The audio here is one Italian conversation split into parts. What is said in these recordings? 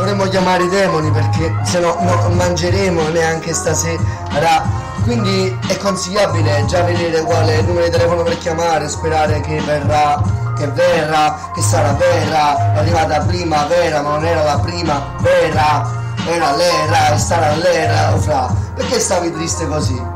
dovremmo chiamare i demoni perché se no non mangeremo neanche stasera. Quindi è consigliabile già vedere qual è il numero di telefono per chiamare, sperare che verrà, che sarà vera, è arrivata primavera ma non era la primavera, era l'era e sarà l'era, fra. Perché stavi triste così?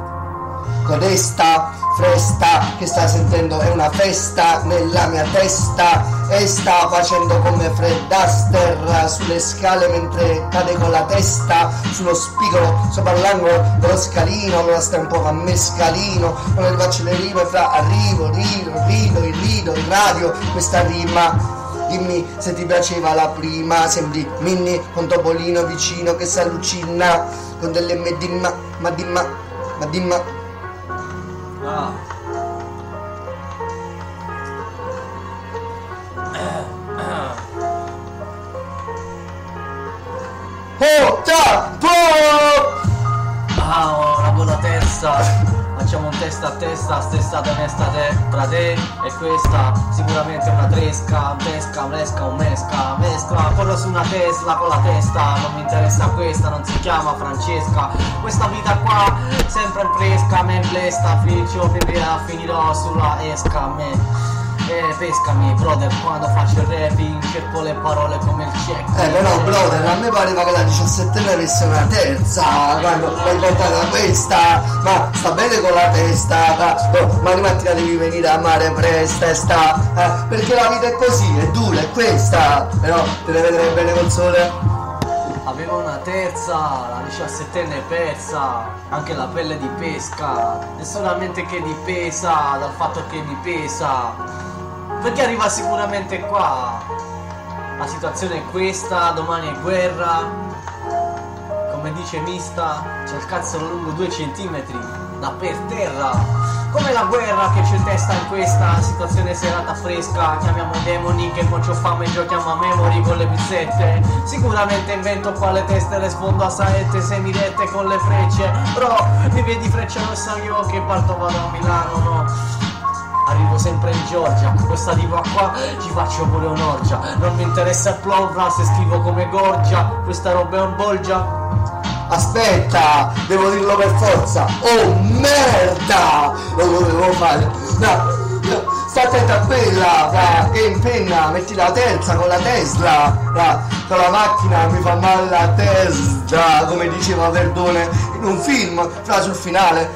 Codesta festa che stai sentendo è una festa nella mia testa e sta facendo come Fred Astaire sulle scale mentre cade con la testa sullo spigolo sopra l'angolo dello scalino. Allora stai un po' a me scalino, non le faccio le rime, fra arrivo, rido in radio questa rima. Dimmi se ti piaceva la prima, sembri Minnie con Topolino vicino che si allucina con delle ma dimma. Oh, ciao! La buona terza. Facciamo un testa a testa, st'estate un'estate tra te e questa. Sicuramente una tresca, un mesca. Corro su una Tesla con la testa, non mi interessa questa, non si chiama Francesca. Questa vita qua, sempre fresca, me blesta, finirò sulla esca, pescami, brother, quando faccio il rapping cerco le parole come il check. Però brother, a me pareva che la 17enne avesse una terza quando l'hai portata questa. Ma sta bene con la testa, ma mattina devi venire a mare presto e perché la vita è così, è dura, è questa. Però te ne vedrai bene col sole. Avevo una terza, la 17enne è persa, anche la pelle di pesca, è solamente che dipesa dal fatto che mi pesa. Perché arriva sicuramente qua. La situazione è questa, domani è guerra. Come dice Mista, c'è il cazzo lungo 2 centimetri da per terra. Come la guerra che c'è testa in questa situazione serata fresca. Chiamiamo i demoni che poi c'ho fame e giochiamo a memory con le pizzette. Sicuramente invento qua le teste, rispondo a saette semirette con le frecce. Bro, mi vedi freccia rossa io che parto vado a Milano, no? Arrivo sempre in Georgia, questa diva qua ci faccio pure un'orgia. Non mi interessa il plovra se scrivo come Gorgia. Questa roba è un bolgia. Aspetta, devo dirlo per forza. Oh merda! Lo dovevo fare. No. Sta attento a quella, che impenna, metti la terza con la Tesla, con la macchina mi fa male la testa, come diceva Verdone in un film, sul finale,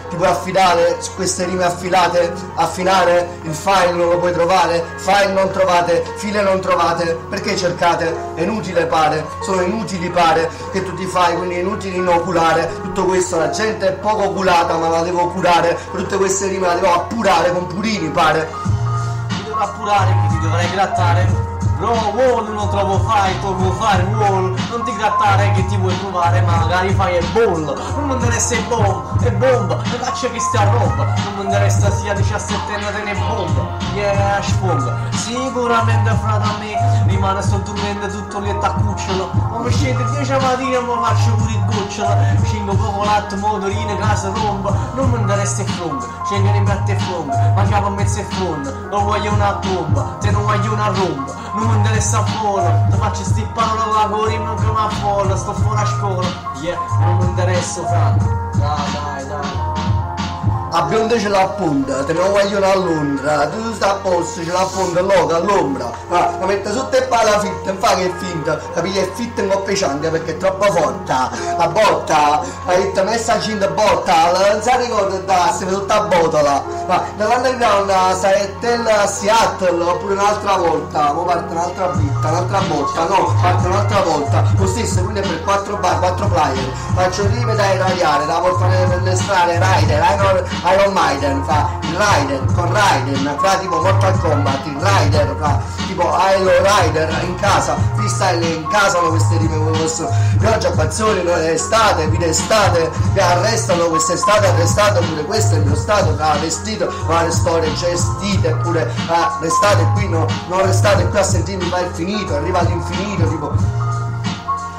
ti puoi affidare su queste rime affilate, affinare, il file non lo puoi trovare, file non trovate, file non trovate, perché cercate? È inutile pare, sono inutili pare, che tu ti fai, quindi è inutile inoculare, tutto questo la gente è poco oculata ma la devo curare, tutte queste rime la devo appurare con purini pare. Ti devo appurare, che ti dovrei grattare. Bro, wall, non trovo fight, devo fare wall. Non ti grattare che ti vuoi provare, magari fai il ball. Non mi interessa il bomb, e bomba, le facce che stia a roba. Non mi interessa sia 17enne te ne bomba. Yeah, spong. Sicuramente fra da me rimane sottomente tutto lì a cucciolo. Ma mi scende 10 mattina e mi faccio pure il gocciolo. Scingo poco latte, motorine, casa romba. Non mi interessa il frong, scengo in mette il frong. Mangiavo a mezzo il frong, non voglio una bomba, te non voglio una romba. Non mi interessa a volo, ti faccio sti parole la corino che una folla, sto fuori a scuola. Yeah, non mi interessa fra. Dai. A bionda ce l'ha punta, te ne vogliono a Londra, tu stai a posto, ce l'ha punta loca all'ombra, la mette sotto e poi la fitta, non fa che è finta, capisci? È fitta in coppeciante perché è troppo forte, la botta, la fitta messa a cinta botta, non si ricorda da, si vede tutta a botola, ma dall'underground stai a Seattle oppure un'altra volta, poi parte un'altra fitta, un'altra botta, no, parte un'altra volta, lo stesso, quindi è per 4 bar, 4 player, faccio rime da irradiare, la porto per le strade, rider, Iron Maiden fa il Raiden con Raiden, fra tipo Mortal Kombat, il Rider fra tipo Halo Rider in casa, freestyle in casa, no, queste rime come possono. Pioggia, canzoni, estate, vita estate, mi arrestano quest'estate, arrestato pure questo è il mio stato, tra vestito, varie storie gestite, eppure restate qui, no, non restate qui a sentirmi ma è finito, arriva all'infinito, tipo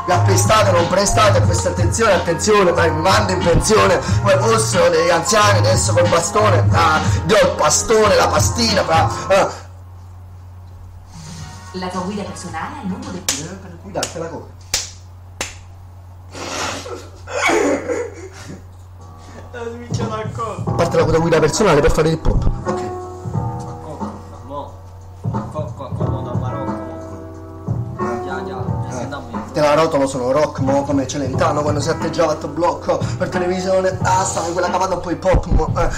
vi appestate, non prestate questa attenzione, ma mi mando in pensione come fossero degli anziani adesso col bastone, dio il pastone, la pastina, La tua guida personale al lungo del... Per guidarti la coca. A parte la guida personale per fare il pop. Ok. Te la rotolo sono rock, mo come Celentano quando si atteggiava a tuo blocco per televisione, stava in quella cavata poi pop,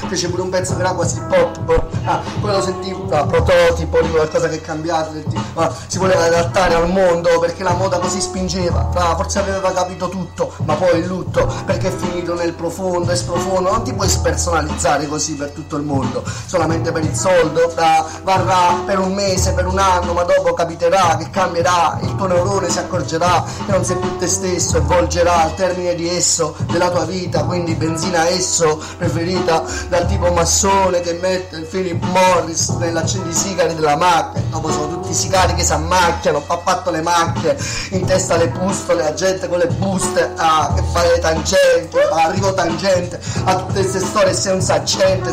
fece pure un pezzo che era quasi pop, poi lo sentivo da prototipo di qualcosa che è cambiato, del tipo, si voleva adattare al mondo perché la moda così spingeva, forse aveva capito tutto, ma poi il lutto perché è finito nel profondo e sprofondo, non ti puoi spersonalizzare così per tutto il mondo, solamente per il soldo, varrà per un mese, per un anno, ma dopo capiterà che cambierà, il tuo neurone si accorgerà che non sei più te stesso e volgerà al termine di esso della tua vita, quindi benzina esso preferita dal tipo massone che mette il Philip Morris nell'accendisigari della macchina, dopo sono tutti i sicari che si ammacchiano, fa fatto le macchie, in testa le pustole, la gente con le buste, che fa le tangenti, arrivo tangente a tutte queste storie, sei un saggente,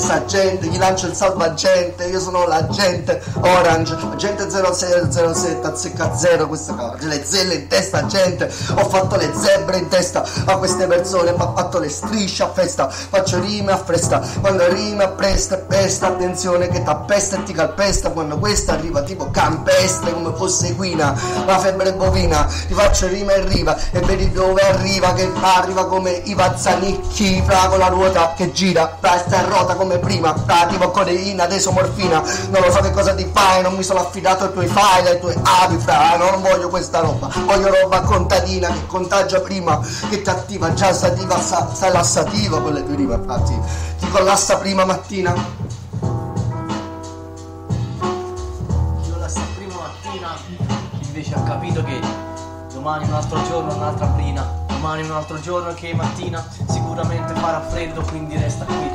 gli lancio il salvagente, io sono l'agente Orange, agente 0607, azzecca zero questa cosa, le zelle in testa gente, ho fatto le zebre in testa a queste persone, ho fatto le strisce a festa, faccio rime a fresta, quando rime a presta e pesta, attenzione che t'appesta e ti calpesta, quando questa arriva tipo campestre come fosse equina, la febbre bovina, ti faccio rima e riva e vedi dove arriva, che arriva come i Vazzanicchi, con la ruota che gira, sta in rota come prima, tipo codeina, adesso morfina, non lo so che cosa ti fai, non mi sono affidato ai tuoi file, ai tuoi avi, non voglio questa roba, voglio roba contadina che contagia prima, che ti attiva, già sativa, sai lassativa con le tue rime, infatti ti collassa prima mattina. Ti collassa prima mattina, invece ha capito che domani un altro giorno, un'altra brina, domani un altro giorno che mattina sicuramente farà freddo, quindi resta qui.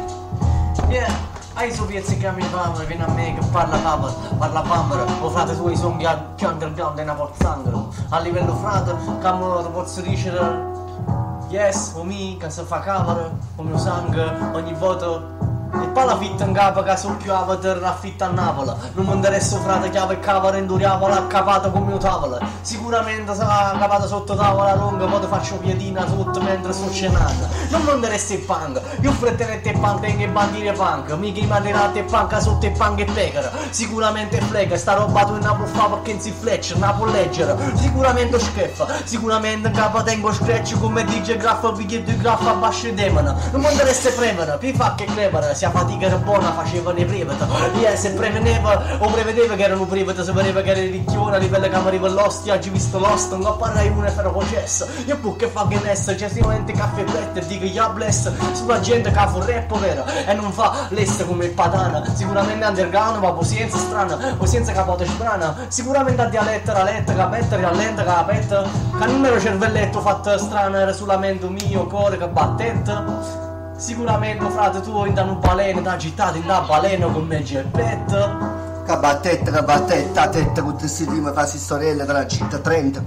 Yeah. Hai su piezzi che mi fanno, vieni a me che parla cover, parla bambera, o frate tu i songhi più underground e una pozzangolo. A livello frate, come posso dire, yes, o mi, che si fa cover, o mio sangue, ogni voto. E poi la fitta in capo che sono più avatar affitta a Napoli. Non mi interessa frate chiave e cava renduriavola accapata con mio tavolo. Sicuramente sarà cavata sotto tavola lunga, poi ti faccio piedina sotto mentre sto cenando. Non mi interessa il punk, io frettenette e punk tengo i bandire punk. Mica i mantenati e punk sotto e punk e pecora. Sicuramente flega, sta roba tu non può fare perché non si fletcher, non può leggere. Sicuramente schiffa, sicuramente in capo tengo scratch come DJ Graff, biglietto di Graff a bascio demona. Non mi interessa premere, pi fa che clevere. Se la fatica era buona facevano i privati, se preveneva o prevedeva che erano privati, se vedeva che era ricchione a livello che mi arriva l'ostia, oggi visto l'ost, non parrai una e farò processo, io pur che fa che nessa, c'è sicuramente caffè e dico ya bless, sulla gente che fa rap vero, e non fa l'essa come il patana, sicuramente underground ma pazienza strana, pazienza capote strana, sicuramente a dialetto, la letta, capetta, rallenta, capetta, che numero cervelletto fatto strano era solamente mio cuore che battente. Sicuramente frate tu in un baleno, da agitato in una balena con me geppetto. Cabattetta, tetta con questi rime quasi sorelle della città 30.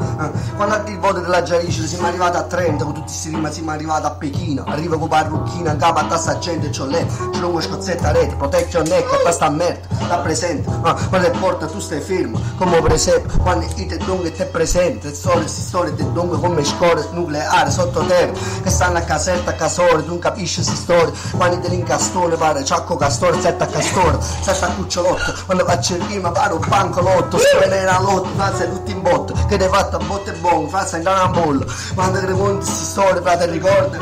Quando il voto della Giarisce siamo arrivati a 30, con tutti questi rime siamo arrivati a Pechino. Arriva con parrucchina, in capo a tassa gente c'ho lei, c'è lungo scozzetta a rete, protection neck, a tasta a merda, sta presente. Quando è porta tu stai fermo, come presepe, quando i te dunque te presente, le storie te dunque come score nucleari sottoterra, che stanno a casetta a casore, tu non capisci si storie, quando te l'incastone pare ciacco castore, setta a castore, setta a cucciolotto, quando faccio il rima, pare un bancolotto, svenena lotto, frase tutti in botto, che te fatto a botte e buon, frase in una bolla, quando te racconti queste storie, frate ricorda,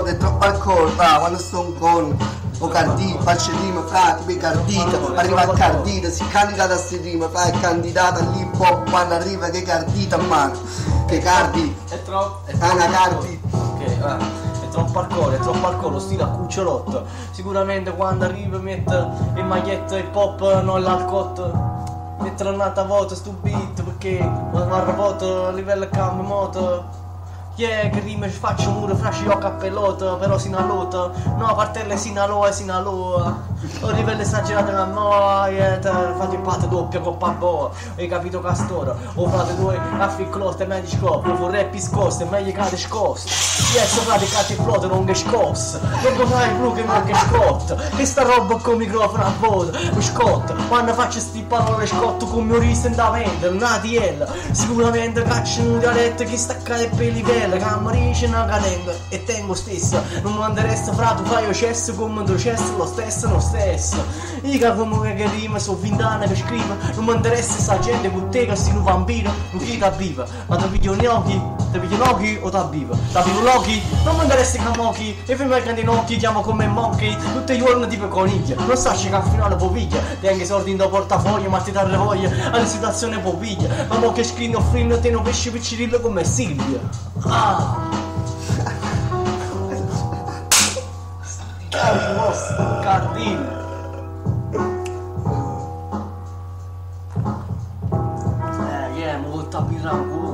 è troppo alcol, quando sto con o cardito, faccio rima, frate, poi cardita, arriva a cardita, si candida da sti rima, frate, è candidata lì pop, quando arriva che cardita a mano, che cardi, è troppo, una cardi, ok, è troppo alcol, lo stile a cucciolotto. Sicuramente quando arriva mette il maglietto hip hop, non l'alcotto. Mettere un'altra volta sto beat perché un'altra volta a livello cambio moto. Yeah, che rime faccio pure fra sciocca a pelota, però sinalota. No, partelle sinaloa e sinaloa. un livello esagerato nella moia, fate parte doppia coppa boa, hai capito Castoro? O fate due affi closte meglio scopri, o vorrei più scoste, meglio cade scoste. Yes, frate cade flotte non che scosse, non fai più che non che scotta, che sta roba con microfono a voto, mi scotta, quando faccio sti parole scotto con mio riso da vendere, una tiella, sicuramente caccio un dialetto che stacca le pellicelle, che amarisce una calenda, e tengo stessa, non mi interessa fra tu fai o cesso come tu cesso, lo stesso, lo stesso. Ica come che rima, so 20 anni che scrivo, non mi interessa sta gente con te che sei un vampiro, non chi ti viva, ma ti piglio gli occhi, ti piglio gli occhi o ti viva, ti vivo l'occhi, non mi interessa che mocchi, e prima che ti occhi chiamo come monkey, tutti i giorni tipo coniglia, non sa che al finale poviglia, ti anche soldi in tuo portafoglio, ma ti dà le voglia, alla situazione poviglia, ma mo che scrino offrino te non pesci piccirillo come Silvia. Ah! Cardino. Molta birra ancora.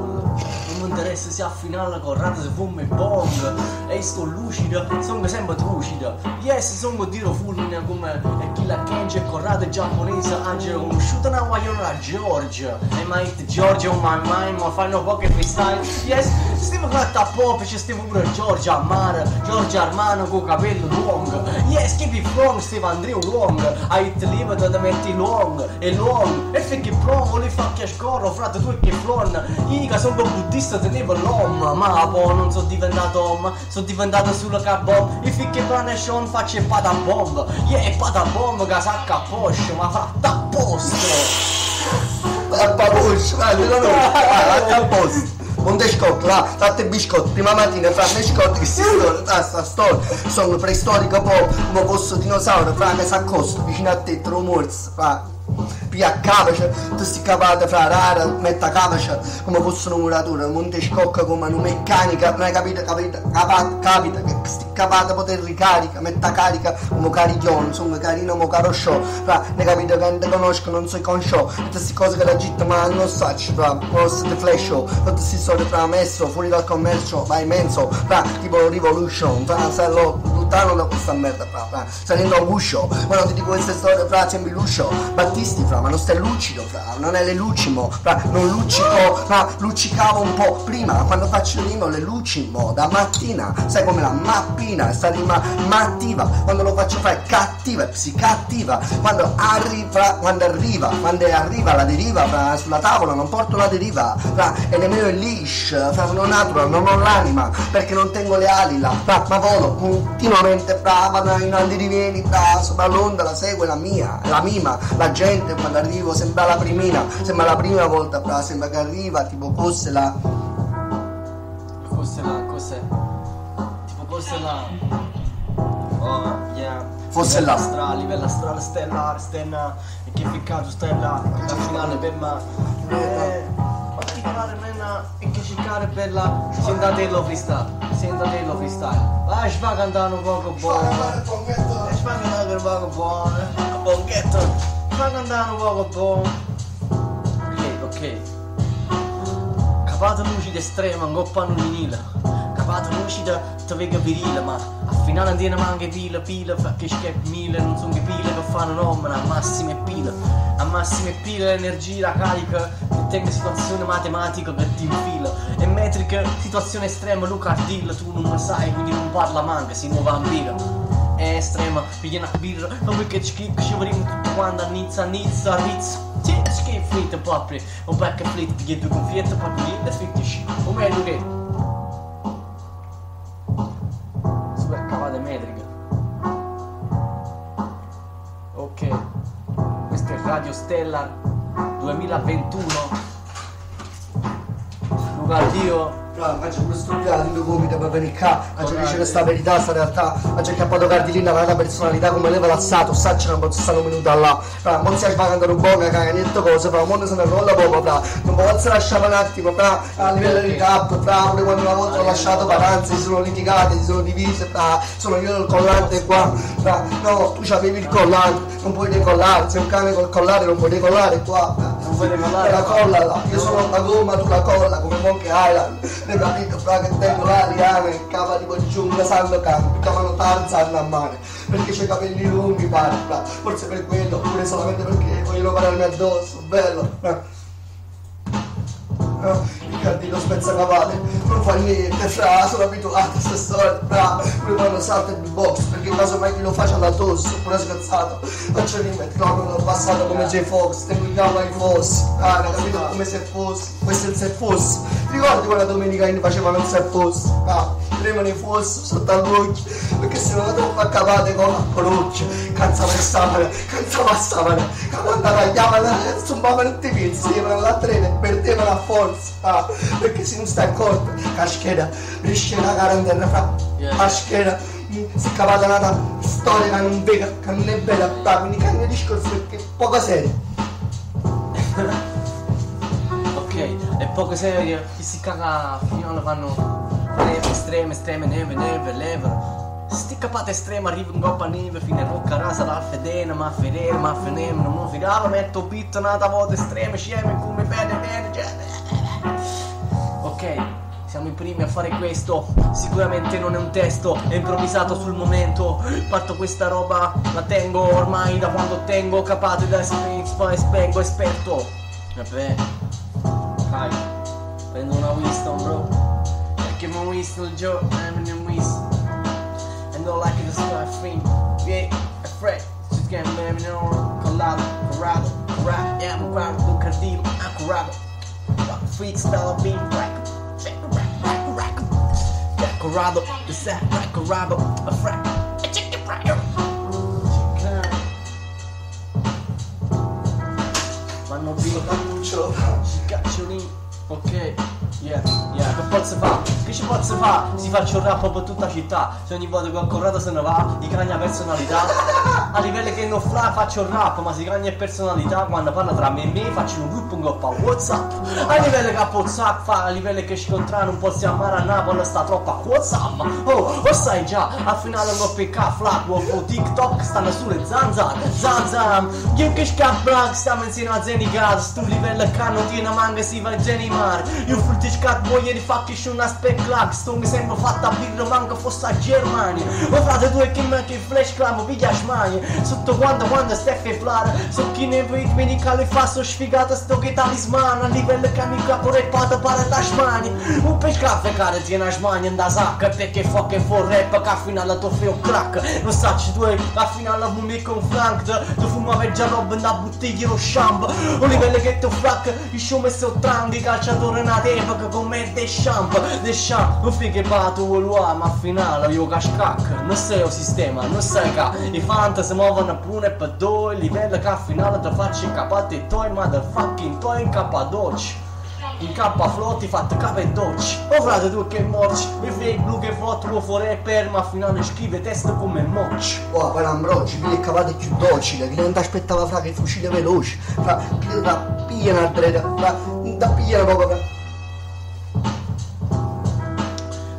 Non mi interessa se a finale corrata se fumo il bong. E sto lucida, sono sempre lucida. Yes, sono tiro fulmine come chi la Kenji e corrata giapponese. Angelo conosciuta una guagliona da Georgia. E ma hit Georgia on my mind, ma fanno poche freestyle. Yes, stiamo fatta a pop, c'è stiamo pure Giorgia Amara, Giorgia Armano con capello long. Yes, keep it from Steve Andrew long. A hit limit da metti long e long. E finché provo li fa che scorro, frate tu e che flon. Ica sono buddista tenevo l'om, ma poi non sono diventato om, sono diventato sulla carbon. E finché pane Sean faccio il patabomb. Yeah, patabomb che sacca a posto, ma fatta a posto. A posto, a posto. Un descotto, là, fate biscotti, prima mattina fra biscotti che si sta storia, sono preistorico pop, come fosse dinosauro, fra che si accosta vicino a te, te lo morsi, fra pia cavace, tu sti capate fra rara, metta cavace, come fosse un muratore, monte scocca come una meccanica, non hai capito, capita che sti capate poter ricarica, metta carica come carichione, sono carino come caro show, fra ne capite che non ti conosco, non so con show, tutte queste cose che la gente ma non sacci, fra, post the flash show, tutte queste storie fra messo, fuori dal commercio, vai immenso, fra, tipo Revolution, fra, sai lontano da questa merda, fra, salendo a uscio, ma non ti dico queste storie, fra, sembri l'uscio, Battisti, fra, ma non stai lucido, fra, non è le lucimo, fra, non luccico, fra, luccicavo un po' prima, quando faccio rimo le lucimo, da mattina, sai come la mappina, sta rima mattiva, quando lo faccio fa è cattiva, è psicattiva, quando arriva la deriva, fra, sulla tavola non porto la deriva, fra, e nemmeno il leash, fra, non natural, non ho l'anima, perché non tengo le ali là, fra, ma volo continuamente, fra, vado in andirivieni, fra, sopra l'onda, la segue la mia, la mima, la gente quando arrivo sembra la primina, sembra la prima volta, fra, sembra che arriva, tipo fosse la... cos'è? Tipo fosse la... Oh, yeah. Fosse là. Livello astrale, stellare, stenna, e che ficcato stella, la finale per me. Particolare menna, e che cercare per la... Sentatello freestyle. Vai, va cantare un poco buono. Va cantare un poco buono. Bonghetto. Va cantare un poco buono. Ok. Capata lucida estrema, un coppanno vinile. Capata lucida, te vega virile, ma a finale andiamo anche pila, fa che schep mille, non sono che pile che fanno nome, a massime pile l'energia, la carica, che tenga situazione matematica che ti infila, e metrica, situazione estrema, Luca Ardilla, tu non lo sai, quindi non parla manca, si nuova vampira. È estrema, piglia una birra, ma perché ci vorremmo tutto quanto annizza, rizzo. Sì, che fritta proprio, un pack fritta, piglia due confiette, proprio lì, e frittici, o meglio che... Super cavate metriche. Ok, questo è Radio Stellar 2021. Luca Dio. Faccio pure studiare, dico gomito per venire qua, faccio dice questa verità, sta realtà, faccio chiappato cardilina, la personalità come leva l'assato, saccia non posso stare un minuto là, non si fa cantare un po', che caga niente cose, fra, mondo se ne rolla poco, fra, non posso lasciare un attimo, fra, a livello di cap, fra, pure quando una volta ho lasciato paranze, si sono litigate, si sono divise, fra, sono io il collante qua, fra, no, tu c'avevi il collante, non puoi decollare, sei un cane col collare, non puoi decollare qua, fra, non puoi decollare, la colla là, io sono la gomma, tu la colla, come Monkey Island. hai capito? Fra che tengo la liana e cava tipo giungla sanno campo, mi chiamano Tarzan a mare, perché c'ho i capelli lunghi, pare, fra. Forse per quello, oppure solamente perché vogliono pararmi addosso, bello. Il cardino spezzacavate, non fa niente, fra, sono abituato a sta storia, fra, pure quando salta il beatbox, perché casomai chi lo faccia la tosse, oppure scazzato, faccio rime, trovo il passato come J Fox, tengo in gamba i fossi, capito, come se fossi, questo è il se fossi, ti ricordi quella domenica che facevano il se fossi, prima ne fossi sotto all'occhio, perché se non la troppo accavate con la coroccia, canzava il savane, quando tagliavano, zumbavano tutti i pezzi, si levano la trena e perdevano la forza. Perché se non stai accorto, caschera, riesce la quarantena fra caschera, si cavata nata storia che non vega, che non è bella, quindi cambia discorso perché è poco serio. Ok, è poco serio, chi si caga finale fanno estreme, neve, lever. Sti capate estrema, arriva in coppa neve, fine rocca rasa dal fedene, ma fedele, ma fenem, non mi fidavo, metto beat nata volta estreme, sceme come bene. Ok, siamo i primi a fare questo, sicuramente non è un testo, è improvvisato sul momento, parto questa roba, la tengo ormai da quando tengo, capate da spengo, esperto. Vabbè, dai, prendo una Winston bro, perché mi Winston Joe, I'm in Winston, and don't like it, the sky free, yeah, afraid, just get me collado, yeah, I'm proud of the cardino, accurado. Freestyle beat rack, Corrado, the set, Corrado, a frack, a chicken fryer. Vanno via Capuccio, Cacciolini, ok, yeah, che posso fare? Che ci posso fare? Si faccia un rap per tutta la città, se ogni volta che ho Corrado se ne va, gli cagna personalità. A livello che non fra faccio un rap, ma si cagna personalità, quando parla tra me e me faccio un gruppo in coppa WhatsApp. A livello che a WhatsApp fa, a livello che scontrare non posso amare a Napoli sta troppa WhatsApp. Oh, lo sai già, al finale non PK, flag, o TikTok stanno sulle zanzan. Io che scappa, stiamo insieme a Zenigas, stu livello che non tiene manca si va a Zenimar. Io frutti scat voglio di facchi su una speclac, sto mi sembra fatta birra manca fosse a Germania. Ma frate tu e chi me che flash clamo piglia smania. Sotto quando Steffe Flara, so chi ne vedi mi cali fa so sfigata sto che talismano, a livello che mi capo repata para tasmani. Un pescaffè care tiene a smania da sacca, perché fucking for rap che a finale tu fai un crack. Non sacci tu a finale mu mica un flank, tu fuma veggia roba da bottiglia lo shamp. Un livello che tu frac, il show messo tranchi, calciatore na epoca come Deschamps, non fai che bato l'uomo a finale io cascac, non sei un sistema, non sai che i fantasmi si muovono pure per due, livello che a finale ti faccio incappare i tuoi motherfucking tuoi in K12. In K flotti fatto K12. Oh frate tu che morci, mi fai blu che foto lo fuori per ma a finale scrive test come moch. Oh, per Ambroci, mi è cavate più docile, che non ti aspettava fra che fucile veloce, fra che da piena dreta, fra da piena proprio.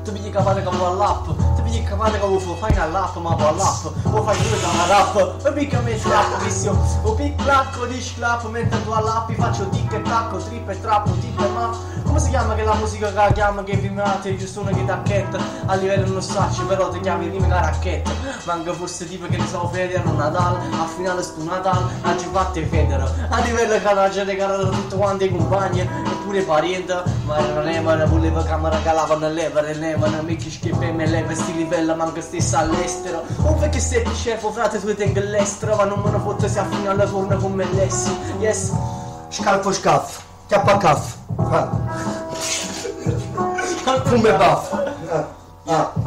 Tu mi capate che vuoi all'app, tu mi capate che vuoi fare all'app, ma vuoi all'app, vuoi fare due da rap, e mica mi slappo, vissio, o picklacco di sclap, mentre tu all'app faccio tic e tacco, trip e trappo, tip e ma, come si chiama che la musica che la chiama che filmate, giusto una chitarchetta, a livello non sacci, però ti chiami rime la racchetta, manca forse tipo che ne so Federer, Nadal, a finale stu Nadal, a ci batte Federer, a livello che la gente che era tutti quanti i compagni, eppure parenti, ma non è, ma voleva che mi regalavano l'evere, levano, mica schifo e me leva sti livello, manca stessa all'estero, o perché sei più scefo, frate tu tengo l'estero, ma non me ne fotte se a finale torna con me lessi, yes. Scalfo scaff, chiappa caff, come baff,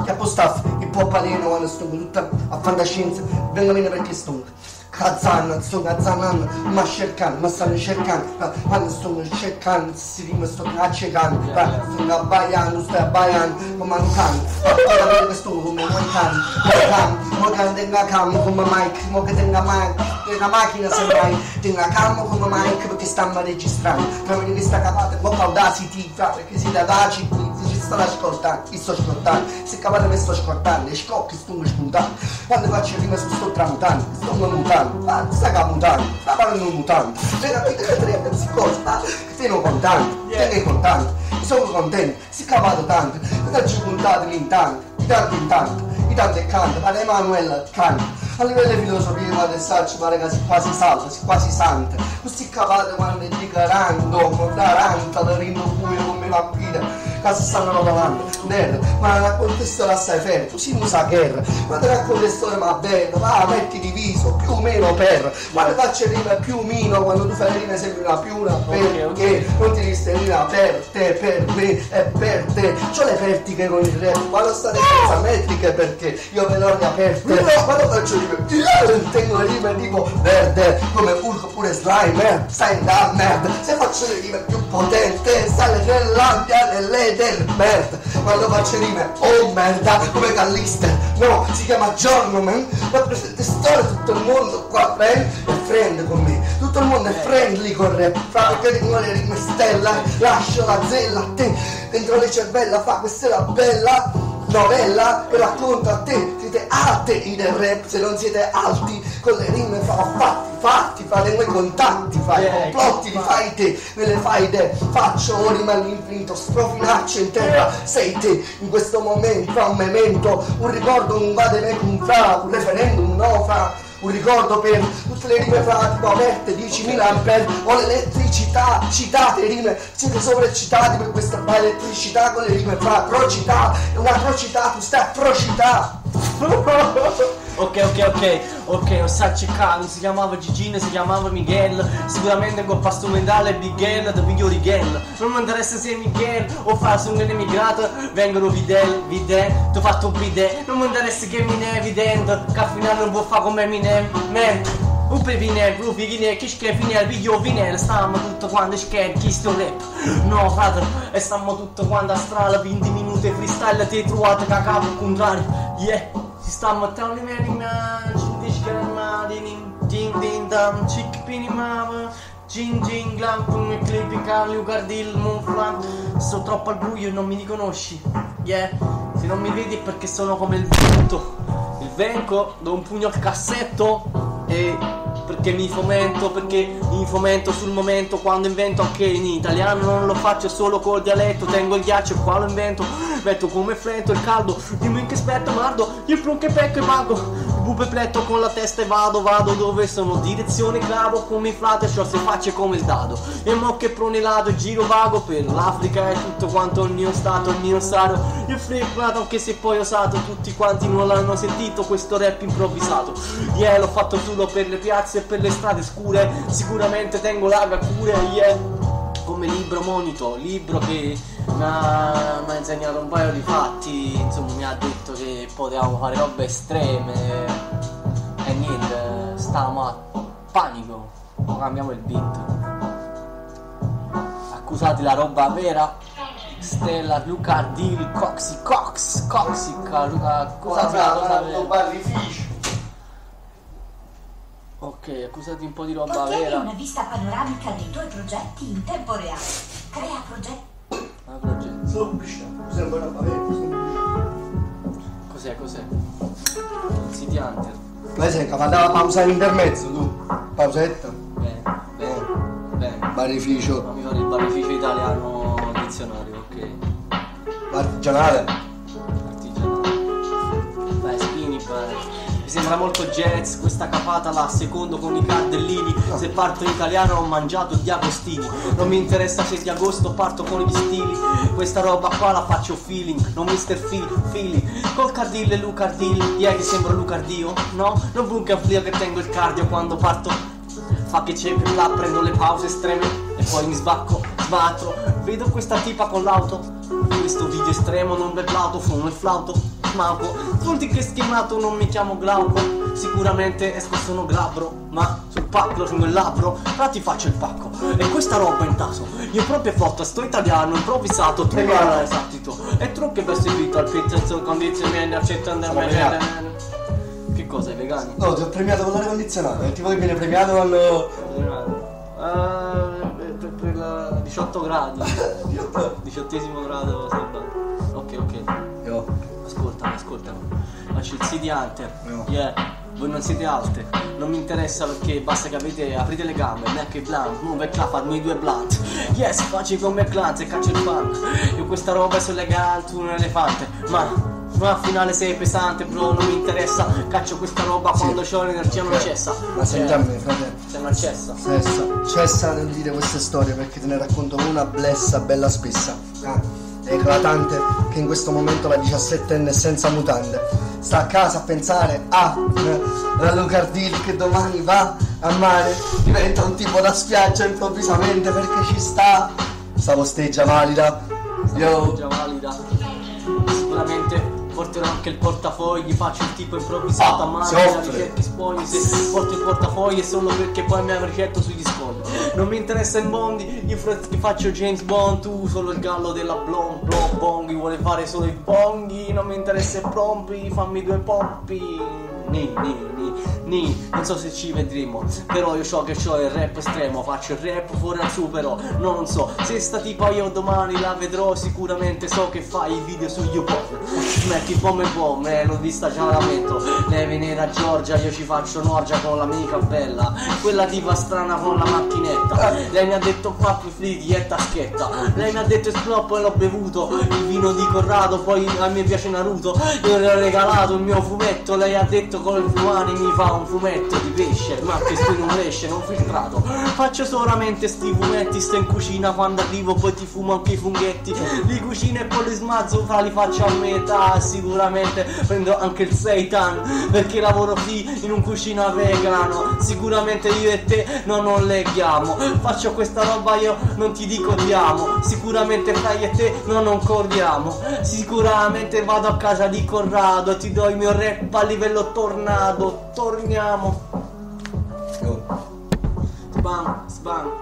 chiappo staff, il popalino quando sto tutta a fantascienza, venga bene perché sto Kazan, sto Kazanan, ma cercando, ma stanno cercando, quando sto cercando, si rima sto accecando, sto abbaiando, sto abbaiando, come un cane, ora vedo che sto come un cane, mo che tenga calmo come Mike, mo che tenga una macchina semmai, tenga calmo come Mike perché stanno registrando, ma vedi che sta capata, mo Audacity, perché si da daci, ci sto ascoltando, chi sto ascoltando, se capate me sto ascoltando, le scocche sto spuntando, quando faccio rima sto tramutando, sto mutando. Sta mutando, sta parlando mutando, c'è capito che tre pezzi cosa, che Stiamo contenti, stiamo contenti, sono contenti, si è cavato tanto, non ci puntate in tanto, di tanto in tanto, di tanto e canto, ma Emanuele canta. A livello di filosofia quando ci pare che si quasi salva, si quasi sante. Questi cavate quando dica random, tarantala, rindo buio come vampire, che si stanno davanti. Ma racconti storia assai ferma, tu si usa guerra, quando racconti storia ma bella, va, metti diviso, più o meno per. Quando faccio rime più o meno, quando tu fai le rime sembri una più una perché non ti risterina per te, per me e per te. C'ho le pertiche con il rap, quando state senza metriche perché io ve l'ho riaperte. Quando faccio tengo le rime tipo verde come Hulk oppure Slimer, stai da merda. Se faccio le rime più potente sale nell'ampia nelle del merda. Quando faccio rime oh merda come Callister, no, si chiama Journeyman. Rappresenta storia tutto il mondo qua friend e friend con me. Tutto il mondo è friendly con rap. Fra perché dicono le rime stella, lascio la zella a te dentro le cervella, fa questa è la bella novella e racconto a te, siete alti del rap se non siete alti, con le rime fatti, fate quei contatti, fai complotti, li fai te, me le fai te, faccio rima all'infinito, strofinaccio in terra, sei te, in questo momento, un memento, un ricordo, un vademecum fra, un referendum no fra, un ricordo per tutte le rime fra tipo aperte 10.000 ampere o l'elettricità, citate rime, siete sovraccitati per questa elettricità con le rime fra atrocità, è un'atrocità, tu stai atrocità. Ok, ho sta cercando, si chiamava Gigino, si chiamava Miguel, sicuramente in coppa strumentale Miguel da video Rigel. Non mi interessa se è Miguel o fa su un emigrato, vengono Videl, ti ho fatto un bidet, non mi interessa che mi ne è evidente, che a finale non può fare come Eminem, man. Un pepinel, un pepinel, che schifine al video vinel, stiamo tutto quanto scherchi sto rap. No frate, e stiamo tutto quanto a strada, 20 minuti freestyle, ti trovate cacao al contrario, yeah. Si stiamo mettendo le mani, ding ding dam, chickpini mama, gin glam, come clippi calli, ucardil, monflan. Sto troppo al buio e non mi riconosci, yeah. Se non mi vedi è perché sono come il vento, do un pugno al cassetto. E perché mi fomento sul momento quando invento anche in italiano, non lo faccio solo col dialetto, tengo il ghiaccio e qua lo invento, metto come flento il caldo, dimmi in che aspetto mardo, io plum che pecco e vago, bupe pletto con la testa e vado dove sono, direzione clavo come inflate, ciò se faccio come il dado, e mo che pronelato e giro vago per l'Africa e tutto quanto il mio stato, il mio saro, io flippato anche se poi osato, tutti quanti non l'hanno sentito questo rap improvvisato, yeah, l'ho fatto solo per le piazze e per le strade scure, sicuramente tengo l'aga cure, yeah. Come libro monito, libro che mi ha insegnato un paio di fatti, insomma mi ha detto che potevamo fare robe estreme e niente, stavamo a panico, cambiamo il beat. Accusati la roba vera, Stella, Lucardil, Coxica, accusati la cosa vera. Ok, accusati un po' di roba Ottieni vera. una vista panoramica dei tuoi progetti in tempo reale. Crea progetti. Progetto. Semplice, sembra una bavetta. Cos'è? City Hunter. Ma sei che mandava pausa in intermezzo tu? Pausetta? Bene. Barrificio. Fammi fare il barrificio italiano dizionario, ok. Artigianale. Vai, spini, vai. Mi sembra molto jazz questa capata là, secondo con i cardellini. Se parto in italiano ho mangiato gli agostini. Non mi interessa se di agosto parto con gli stili. Questa roba qua la faccio feeling, non Mr. Feely. Col cardil e Lucardil, yeah che sembro Lucardio. No, non bunca flia che tengo il cardio quando parto. Fa che c'è per là, prendo le pause estreme e poi mi sbatto. Vedo questa tipa con l'auto. Questo video estremo non vedo l'auto, fumo il flauto. Punti che schemato non mi chiamo Glauco, sicuramente esco sono glabro, ma sul pacco sono il labbro, ma ti faccio il pacco, e questa roba in taso, io proprio foto, sto italiano, improvvisato, troviamo esattito, e tu che vai seguito al pizzo, condizionamento, accettando me. Che cosa, i vegani? No, ti ho premiato con l'aria condizionata, tipo che viene premiato quando... Per la 18 gradi, 18esimo grado, ok. Io. Ascoltami. Faccio il CD Hunter. No. Yeah. voi non siete alte, non mi interessa perché basta che aprite le gambe, neanche il blunt, muove qua, farmi 2 blunt. Yes, facci come clan e caccio il fan. Io questa roba sono elegante, tu un elefante, ma finale sei pesante, bro, non mi interessa. Caccio questa roba quando c'ho l'energia non cessa. Ma senti a me, fratello. Se non cessa. Cessa nel dire queste storie perché te ne racconto una blessa bella spessa. È eclatante che in questo momento la 17enne senza mutande sta a casa a pensare la Luca Deal che domani va a mare, diventa un tipo da spiaggia improvvisamente perché ci sta posteggia valida. Posteggia valida. Sicuramente porterò anche il portafogli, faccio il tipo improvvisato a mano, la ricerchi spogli, se porto il portafogli è solo perché poi mi avrei ricercato sugli scogli. Non mi interessa il mondi, io ti faccio James Bond, tu solo il gallo della bonghi, vuole fare solo i bonghi, non mi interessa il prompi, fammi 2 pompi. Non so se ci vedremo, però io so che c'ho il rap estremo, faccio il rap fuori al su, però non so se sta tipa io domani la vedrò, sicuramente so che fai i video su YouTube. Metti bombe, l'ho vista già la metto. Lei viene da Giorgia, io ci faccio Norgia con l'amica bella, quella tipa strana con la macchinetta. Lei mi ha detto 4 frighi e taschetta, lei mi ha detto esploppo e l'ho bevuto il vino di Corrado, poi a me piace Naruto, io le ho regalato il mio fumetto, lei ha detto con il fumani mi fa un fumetto di pesce, ma che sto in un pesce non filtrato. Faccio solamente sti fumetti, sto in cucina quando arrivo, poi ti fumo anche i funghetti, li cucino e poi li smazzo, li faccio a metà. Sicuramente prendo anche il seitan perché lavoro qui in un cucina vegano, sicuramente io e te non leghiamo, faccio questa roba io non ti dico ti amo, sicuramente fra io e te non corriamo, sicuramente vado a casa di Corrado e ti do il mio rap a livello tornado, torniamo. Sbam.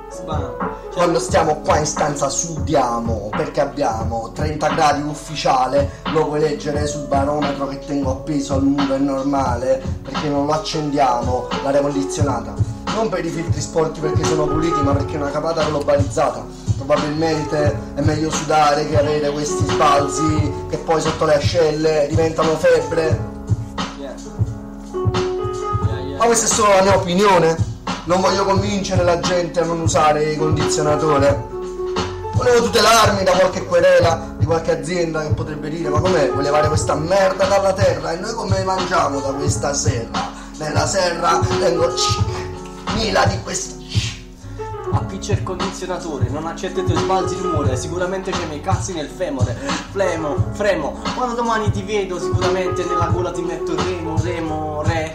Quando stiamo qua in stanza sudiamo perché abbiamo 30 gradi ufficiale, lo puoi leggere sul barometro che tengo appeso al muro, è normale perché non lo accendiamo, l'aria condizionata, non per i filtri sporchi perché sono puliti ma perché è una capata globalizzata. Probabilmente è meglio sudare che avere questi sbalzi che poi sotto le ascelle diventano febbre. Ma questa è solo la mia opinione. Non voglio convincere la gente a non usare il condizionatore. Volevo tutelarmi da qualche querela di qualche azienda che potrebbe dire ma com'è, vuoi levare questa merda dalla terra? E noi come mangiamo da questa serra? Nella serra tengo 1000 di questi. Appiccia il condizionatore, non accetta i tuoi sbalzi d'umore, sicuramente c'è i miei cazzi nel femore. Fremo, quando domani ti vedo sicuramente nella gola ti metto remore,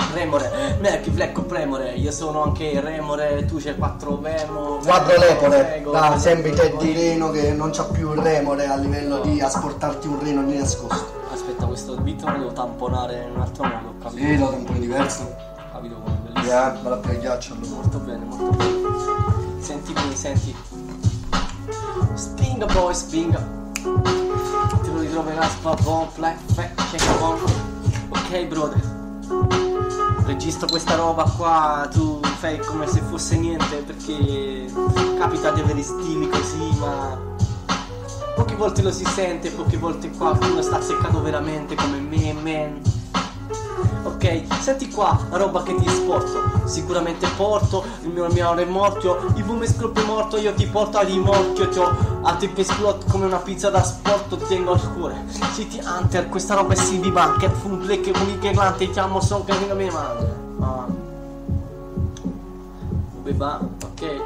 Merky, flecco, premore, io sono anche remore, tu c'è 4 vemo. Lepore, da sempre te di reno che non c'ha più il remore a livello di asportarti un reno di nascosto. Aspetta, questo beat lo devo tamponare in un altro modo, capito? Sì, lo tamponi diverso. Capito come è bellissimo. Me la per ghiaccio allora. Molto bene. Senti. Spinga boy, spinga. Te lo ritroverai spavon, check on. Ok brother. Registro questa roba qua, tu fai come se fosse niente perché capita di avere stili così, ma poche volte lo si sente, poche volte qualcuno sta seccato veramente come me, man. Ok, senti qua la roba che ti esporto, sicuramente porto il mio remorchio, il boom scroppio morto, io ti porto a rimorchio, ti ho a tempo esplot come una pizza da sport, ti tengo al cuore. City Hunter, questa roba è CV Bank, Fun Black, uniche glante, ti chiamo son che mi manda. Ok.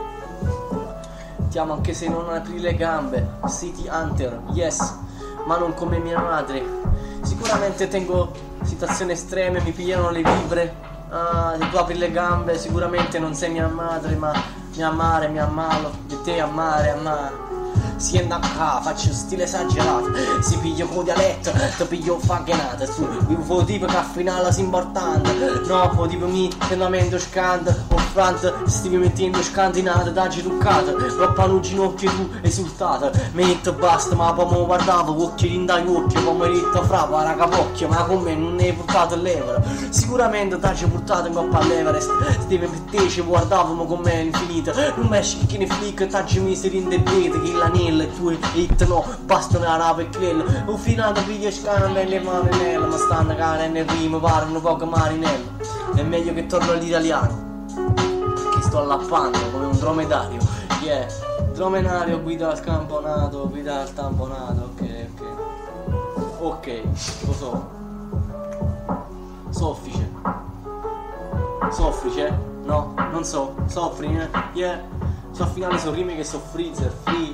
Ti amo anche se non apri le gambe, City Hunter, yes, ma non come mia madre. Sicuramente tengo situazioni estreme, mi pigliano le vibre. Se tu apri le gambe sicuramente non sei mia madre, ma mi amare, mi ammalo, di te amare. Si anda qua, faccio stile esagerato, si piglio con dialetto, ti piglio faghenata, su, io tipo che a finale si importante, no, poi tipo mi fondamento scanda, o frant, stivi mettendo scandinata, daggi truccata, troppa un ginocchio tu esultata, mi detto basta, ma poi mi guardavo, occhi rindai occhi, poi mi detto frappa, raga pocchio, ma con me non ne hai portato l'Everest, sicuramente daggi portato in coppa all'Everest, stivi per te ci guardavamo con me infinita, non mi esci che ne flick, daggi mi si rinde bete, che la neve, le tue hit no, bastano la nave quello. Un finato figlio scano nelle marinelle, ma stanno cane nel rime, parlano poco marinello. È meglio che torno all'italiano, che sto allappando come un dromedario. Yeah, dromedario guida al camponato, guida al tamponato, ok, lo so. Soffice? No, non so, soffri, yeah. So al finale sono rime che so freezer, free.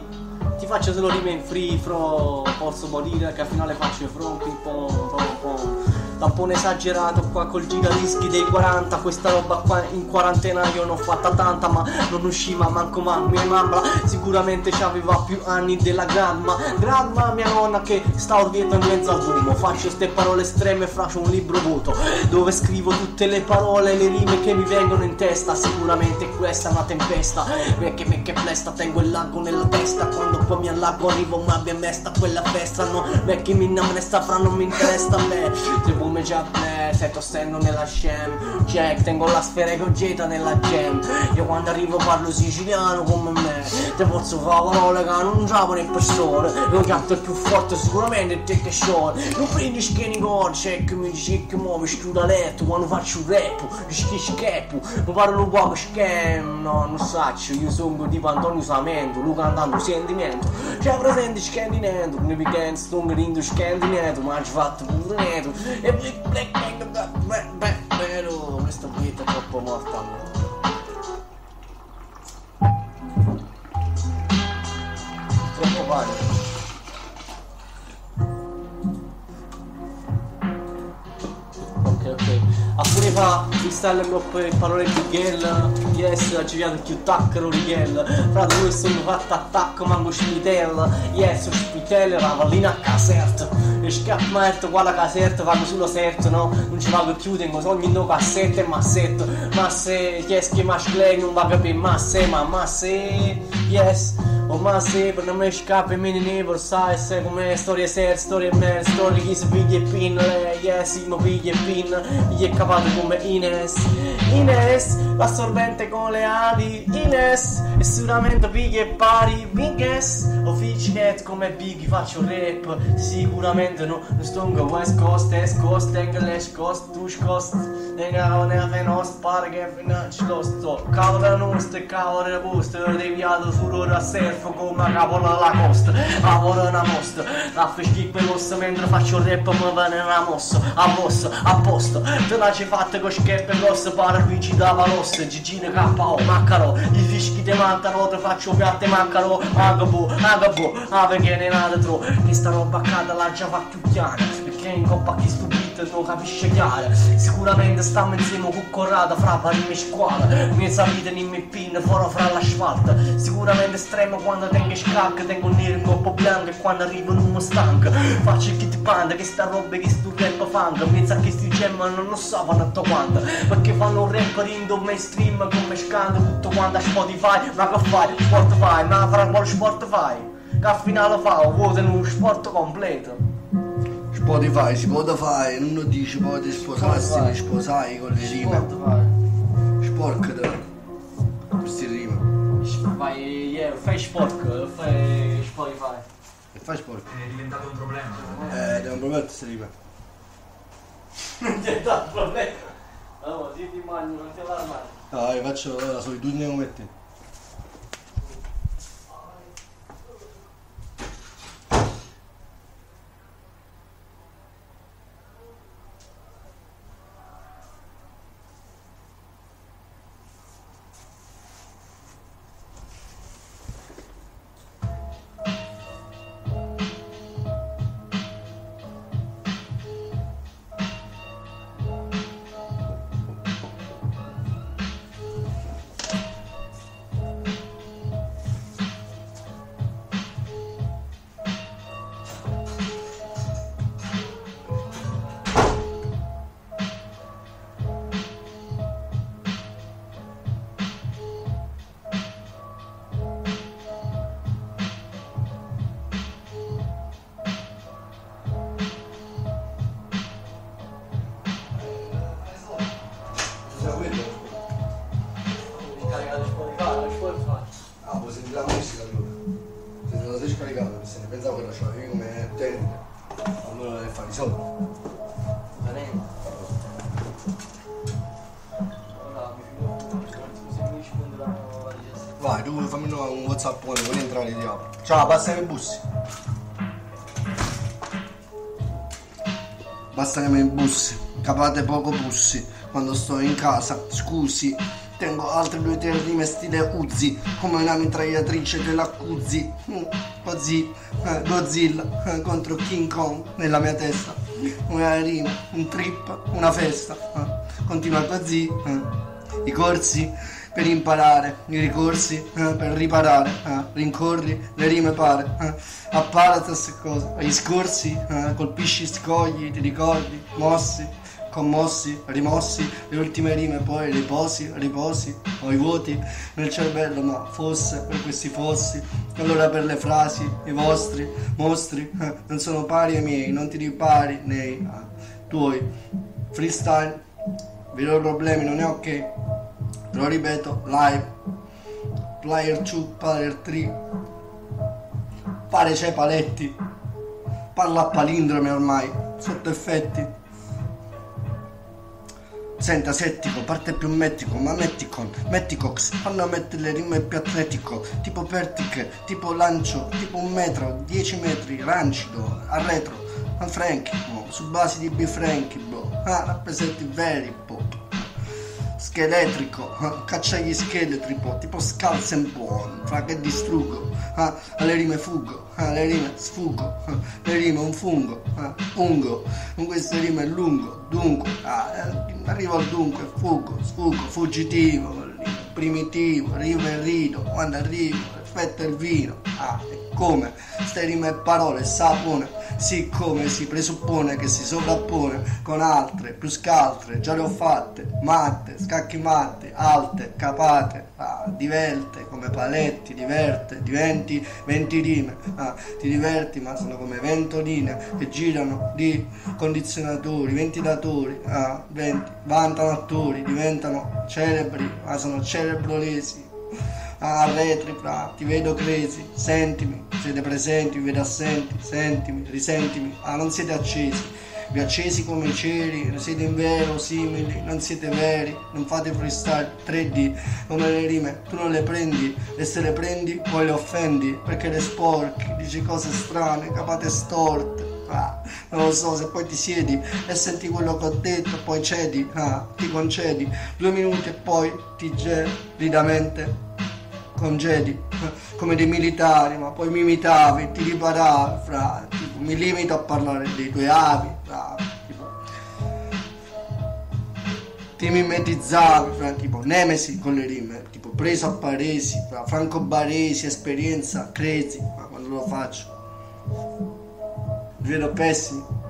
Ti faccio solo rime in free, posso morire che al finale faccio from, ping pong. Tampone esagerato qua col giradischi dei 40. Questa roba qua in quarantena io non ho fatta tanta, ma non usciva manco mia mamma. Sicuramente c'aveva più anni della grandma mia nonna che stavo dietro in mezzo al fumo. Faccio ste parole estreme, faccio un libro vuoto dove scrivo tutte le parole, le rime che mi vengono in testa. Sicuramente questa è una tempesta, me che plesta, tengo il lago nella testa. Quando poi mi allago arrivo ma ben mesta quella festa. No, me che mi innamoresta fra non mi interessa a me. Se come già se tossendo nella scem, check, tengo la sfera cogeta nella gem. Io quando arrivo parlo siciliano come me, te posso fare parole che non trovano in persone. Io canto il più forte sicuramente te che short. Non prendi schieni con check, mi dici che muovi schiuda letto quando faccio un rap, scheppo, mi parlo un po' schem, no, non saccio, io sono tipo Antonio Samento, lui cantando sentimento. C'è presente scandinento, nei weekend sto grindo scandinento, ma ci fatto pure neto. E bello, questa vita è troppo morta. Troppo vale. Ok. A pure fa il style per parole di girl. Yes, ha girato più taccaro di girl. Fra due sono fatto attacco, manco spitella. Yes, spitella, la pallina a caserta. E scappato qua la caserta, vanno sullo serto, no? Non ci vado più, tengo sogni no cassette e massetto. Ma se, yes, che masclei non va capire ma se, yes. Oh ma se per non me scappa e me ne vor sai se come storie ser, storie mer, storie chi si piglia e pin, yes, mo piglia e pin, gli è capato come Ines, l'assorbente con le ali, Ines, e sicuramente piglia e pari, Biggest, o Fitchcat come Biggie faccio rap, sicuramente no, non sto in West Coast, East Coast, English Coast, Tush Coast, nella fenost, pare che financi lo sto, cavolo nostro e cavolo posto, deviato furore a surf come capola alla costa, lavoro una mostra, la feschi veloce mentre faccio rap mi viene una mossa, a posto, te la ci fatta con scherpe grosse, pare qui ci dava l'ossa, Gigine KO, maccaro, i fischi te mancano, te faccio piatte mancano, agabo, perché ne nata tro, che sta roba accade la già fa più chiara, perché in coppa chi stupito non capisce chiara, sicuramente stiamo insieme con Corrado, fra pari mi squadra, mi salite in mi pin, fuori fra l'asfalto, sicuramente estremo quando tengo scacca, tengo un nero in coppo bianco e quando arrivo non mi stanco, faccio il kit band, che sta roba che sto rap funk, pensa che sti gemma non lo so quanto quanto, perché fanno un rap rindo mainstream come scando tutto quanto a Spotify, ma che fai? Sport fai, ma fra quale sport fai? Che al finale fa, vuoi uno sport completo? Spotify, non lo dici, poi ti sposassi, mi sposai con le rime. Sporca questi rime. Vai, yeah, fai sporco, fai Spotify. E fai sporco? È diventato un problema. Devo provare queste rime. Non è diventato un problema. Allora, se ti immagino, non ti allarmare. Io faccio la solitudine come te. e fare i soldi. Veramente. Ora mi fido un attimo se mi ci prenderanno la richiesta. Vai, tu fammi un WhatsApp, vuoi entrare di apro. Ciao, passami i bussi. Bastano i bussi, capate poco bussi. Quando sto in casa, scusi. Tengo altre 2 rime stile Uzi, come una mitragliatrice dell'Acuzzi. Così, Godzilla contro King Kong nella mia testa. Una rima, un trip, una festa. Continua così. I corsi per imparare, i ricorsi per riparare. Rincorri le rime pare. Apparatus e cose. Gli scorsi, colpisci scogli, ti ricordi, mossi. Commossi, rimossi, le ultime rime poi riposi, ho i voti nel cervello, ma fosse per questi fossi, allora per le frasi, i vostri mostri non sono pari ai miei, non ti ripari nei tuoi freestyle, vero problemi non è ok, però ripeto, live, player 2, player 3, pare c'è paletti, parla a palindromi ormai, sotto effetti. Senta settico, parte più mettico, ma Metticox, fanno mettere le rime più atletico, tipo pertiche, tipo lancio, tipo 1 metro, 10 metri, rancido, a retro, a Frankie, su base di B-Frankie, bro, rappresenti veri, pop. Scheletrico, caccia gli scheletri, tipo scalzo and bone, fra che distruggo, alle rime fuggo, alle rime sfuggo, le rime un fungo, ungo, con queste rime è lungo, dunque, arrivo al dunque, sfuggo, fuggitivo, primitivo, arrivo e rido, quando arrivo, effetto il vino, e come, ste rime e parole, sapone, siccome si presuppone che si sovrappone con altre, più scaltre, già le ho fatte, matte, scacchi matte, alte, capate, divelte, come paletti, diverte, diventi 20 rime, ti diverti ma sono come ventoline che girano di condizionatori, ventilatori, 20, vantano attori, diventano celebri, ma sono cerebrolesi. Retri, ti vedo crazy, sentimi, siete presenti, vi vedo assenti, sentimi, risentimi, non siete accesi, vi accesi come i ceri, siete inverosimili, non siete veri, non fate freestyle 3D, come le rime, tu non le prendi, e se le prendi poi le offendi, perché le sporchi, dici cose strane, capate storte. Non lo so, se poi ti siedi e senti quello che ho detto, poi cedi, ti concedi 2 minuti e poi ti gelidamente congedi come dei militari, ma poi mi imitavi, ti riparavi, tipo, mi limito a parlare dei tuoi avi, tipo, ti mimetizzavi, tipo Nemesi con le rime, tipo preso a Paresi, Franco Baresi, esperienza crazy, ma quando lo faccio vi vedo pessimi.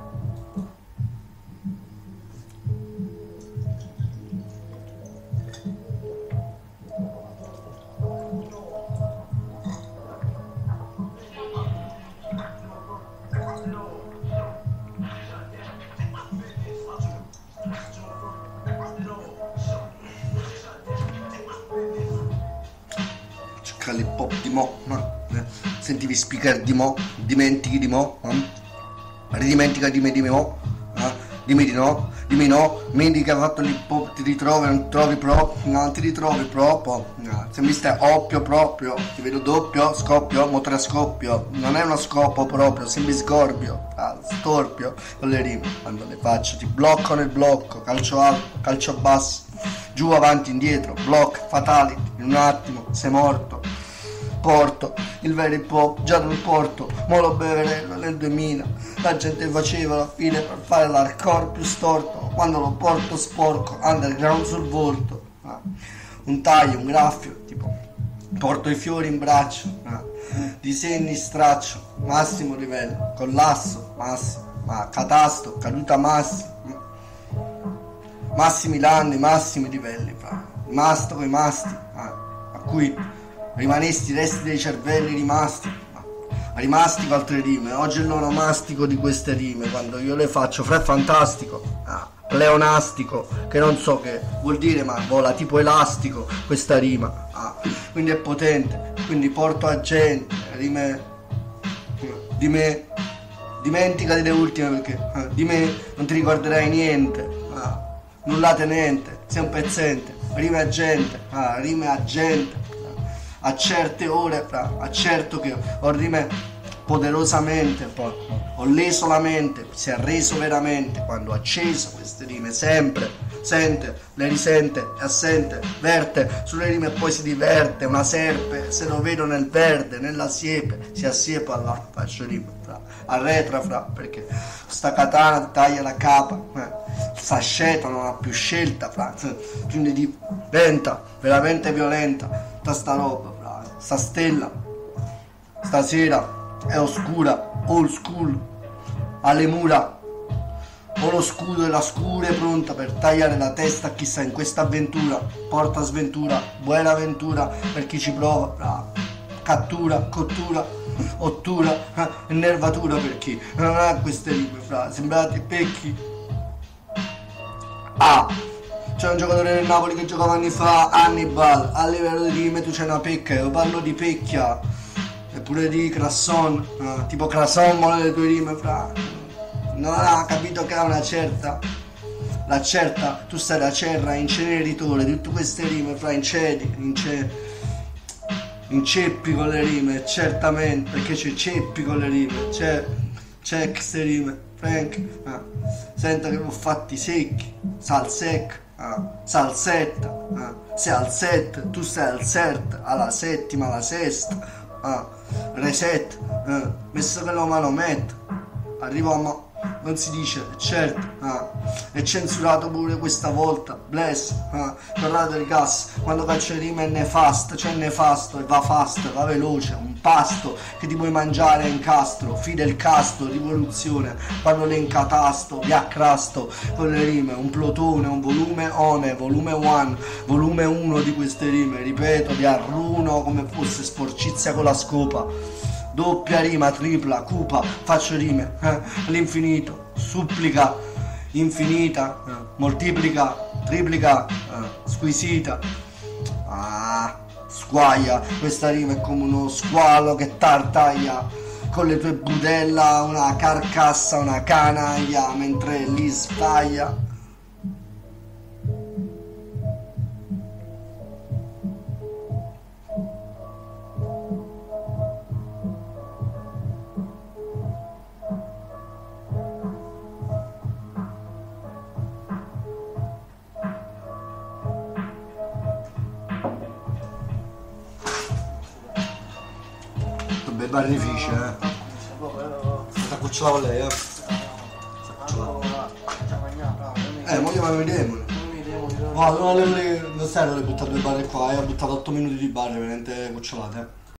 L'hip hop di mo, sentivi speaker di mo, dimentichi di mo, ridimentica di me dimmi di no, dimmi no, mi che ha fatto l'hip hop, ti ritrovi, non trovi proprio, non ti ritrovi proprio, se mi stai oppio proprio, ti vedo doppio, scoppio, motore a scoppio, non è uno scopo proprio, sembri sgorbio, storpio, con le rime, quando le faccio ti blocco nel blocco, calcio alto, calcio basso, giù avanti indietro, block, fatality, in un attimo, sei morto. Porto, il vero hip hop già dal porto, Molo Beverello nel 2000, la gente faceva la fila per fare l'hardcore più storto, quando lo porto sporco, underground sul volto, un taglio, un graffio, tipo, porto i fiori in braccio, disegni straccio, massimo livello, collasso, massimo, catasto, caduta massima, massimi danni, massimi livelli, masto coi masti, a cui rimanesti resti dei cervelli rimasti con altre rime, oggi è l'onomastico di queste rime, quando io le faccio fra è fantastico, pleonastico, che non so che vuol dire, ma vola tipo elastico questa rima, quindi è potente, quindi porto a gente, rime di me, dimenticati le ultime perché di me non ti ricorderai niente, nulla tenente, sei un pezzente, rime a gente, rime a gente, a certe ore, accerto che ho rime poderosamente, poi ho leso la mente, si è arreso veramente quando ho acceso queste rime, sempre sente, le risente, è assente, verte sulle rime e poi si diverte, una serpe, se lo vedo nel verde, nella siepe, si assiepa là, faccio rime, arretra perché sta katana taglia la capa, sta sceta non ha più scelta, quindi diventa veramente violenta, sta roba, sta stella, stasera è oscura, old school, alle mura, ho lo scudo e la scure pronta per tagliare la testa a chi sta in questa avventura, porta sventura, buona avventura per chi ci prova, cattura, cottura, ottura, e nervatura per chi non ha queste rime, sembrate pecchi. C'è un giocatore del Napoli che giocava anni fa, Hannibal, a livello di rime tu c'è una pecca, io parlo di pecchia, eppure di Crasson, tipo Crasson vuole le tue rime, non ha capito che ha una certa, la certa, tu stai da cerra, inceneritore, tutte queste rime, inceppi con le rime, certamente, perché c'è ceppi con le rime, c'è queste rime, Frank, sento che l'ho fatti secchi, salsec, salsetta, sei al set, tu stai al set, alla settima, alla sesta, reset, messo che lo manometto, arrivo a non si dice, certo, è censurato pure questa volta, bless, parlate del gas, quando caccia le rime è nefasto, c'è nefasto e va fast, va veloce, un pasto che ti puoi mangiare a incastro, Fidel Castro, rivoluzione, quando le incatasto, vi accrasto con le rime, un plotone, un volume 1, volume 1 di queste rime, ripeto, vi arruno come fosse sporcizia con la scopa. Doppia rima, tripla, cupa, faccio rime, all'infinito, supplica, infinita, moltiplica, triplica, squisita, squaglia, questa rima è come uno squalo che tartaglia con le tue budella, una carcassa, una canaglia, mentre li sbaglia. Barrifice, sta cucciolando con lei, mo io mi vediamo. No, non serve le buttare 2 barre qua, ho buttato 8 minuti di barre, veramente cucciolate,